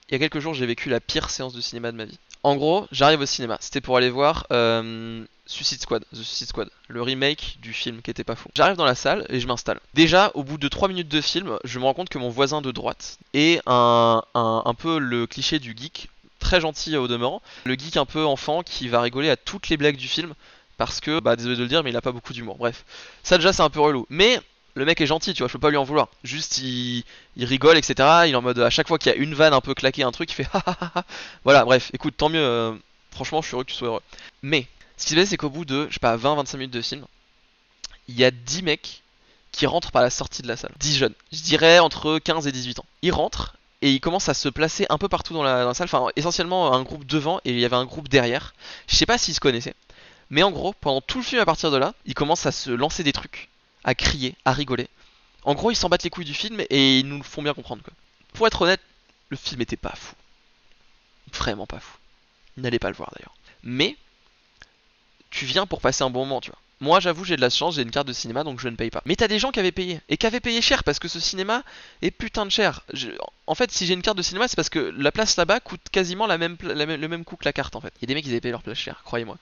il y a quelques jours, j'ai vécu la pire séance de cinéma de ma vie. En gros, j'arrive au cinéma. C'était pour aller voir Suicide Squad, The Suicide Squad, le remake du film qui était pas fou. J'arrive dans la salle et je m'installe. Déjà, au bout de 3 minutes de film, je me rends compte que mon voisin de droite est un peu le cliché du geek, très gentil au demeurant. Le geek un peu enfant qui va rigoler à toutes les blagues du film parce que, bah désolé de le dire, mais il a pas beaucoup d'humour. Bref, ça déjà c'est un peu relou. Mais le mec est gentil, tu vois, je peux pas lui en vouloir. Juste il rigole, etc. Il est en mode à chaque fois qu'il y a une vanne un peu claquée, un truc, il fait ha ha ha ha. Voilà, bref, écoute, tant mieux. Franchement, je suis heureux que tu sois heureux. Mais ce qui se passe, c'est qu'au bout de, je sais pas, 20-25 minutes de film, il y a 10 mecs qui rentrent par la sortie de la salle. 10 jeunes, je dirais entre 15 et 18 ans. Ils rentrent et ils commencent à se placer un peu partout dans la salle. Enfin, essentiellement un groupe devant et il y avait un groupe derrière. Je sais pas s'ils se connaissaient. Mais en gros, pendant tout le film à partir de là, ils commencent à se lancer des trucs, à crier, à rigoler. En gros, ils s'en battent les couilles du film et ils nous le font bien comprendre, quoi. Pour être honnête, le film était pas fou. Vraiment pas fou. N'allez pas le voir d'ailleurs. Mais tu viens pour passer un bon moment, tu vois. Moi, j'avoue, j'ai de la chance, j'ai une carte de cinéma, donc je ne paye pas. Mais t'as des gens qui avaient payé, et qui avaient payé cher, parce que ce cinéma est putain de cher. En fait, si j'ai une carte de cinéma, c'est parce que la place là-bas coûte quasiment le même coût que la carte, en fait. Il y a des mecs qui avaient payé leur place cher, croyez-moi.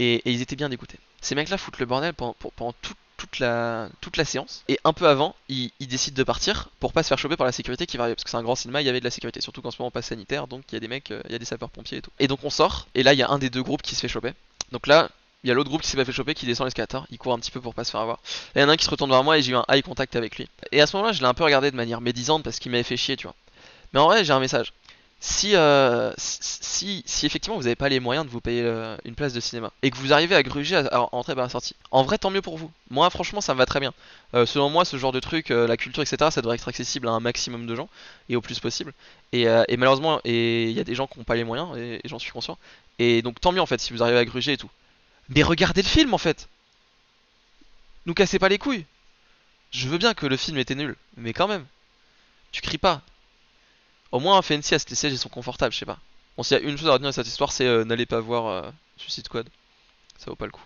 Et ils étaient bien dégoûtés. Ces mecs-là foutent le bordel pendant toute la séance. Et un peu avant, ils décident de partir pour pas se faire choper par la sécurité qui va arriver. Parce que c'est un grand cinéma, il y avait de la sécurité. Surtout qu'en ce moment, pas sanitaire, donc il y a des mecs, il y a des sapeurs-pompiers et tout. Et donc on sort, et là, il y a un des deux groupes qui se fait choper. Donc là, il y a l'autre groupe qui s'est pas fait choper, qui descend l'escalator, il court un petit peu pour pas se faire avoir. Là, il y en a un qui se retourne vers moi et j'ai eu un eye contact avec lui. Et à ce moment-là, je l'ai un peu regardé de manière médisante parce qu'il m'avait fait chier, tu vois. Mais en vrai, j'ai un message. Si effectivement vous n'avez pas les moyens de vous payer une place de cinéma et que vous arrivez à gruger à entrer par la sortie, en vrai tant mieux pour vous. Moi franchement ça me va très bien. Selon moi ce genre de truc, la culture etc ça devrait être accessible à un maximum de gens et au plus possible. Et malheureusement il y a des gens qui n'ont pas les moyens et j'en suis conscient. Et donc tant mieux en fait si vous arrivez à gruger et tout. Mais regardez le film en fait. Nous cassez pas les couilles. Je veux bien que le film était nul, mais quand même, tu cries pas. Au moins, fais une sieste, les sièges ils sont confortables, je sais pas. Bon, s'il y a une chose à retenir de cette histoire, c'est n'allez pas voir Suicide Squad. Ça vaut pas le coup.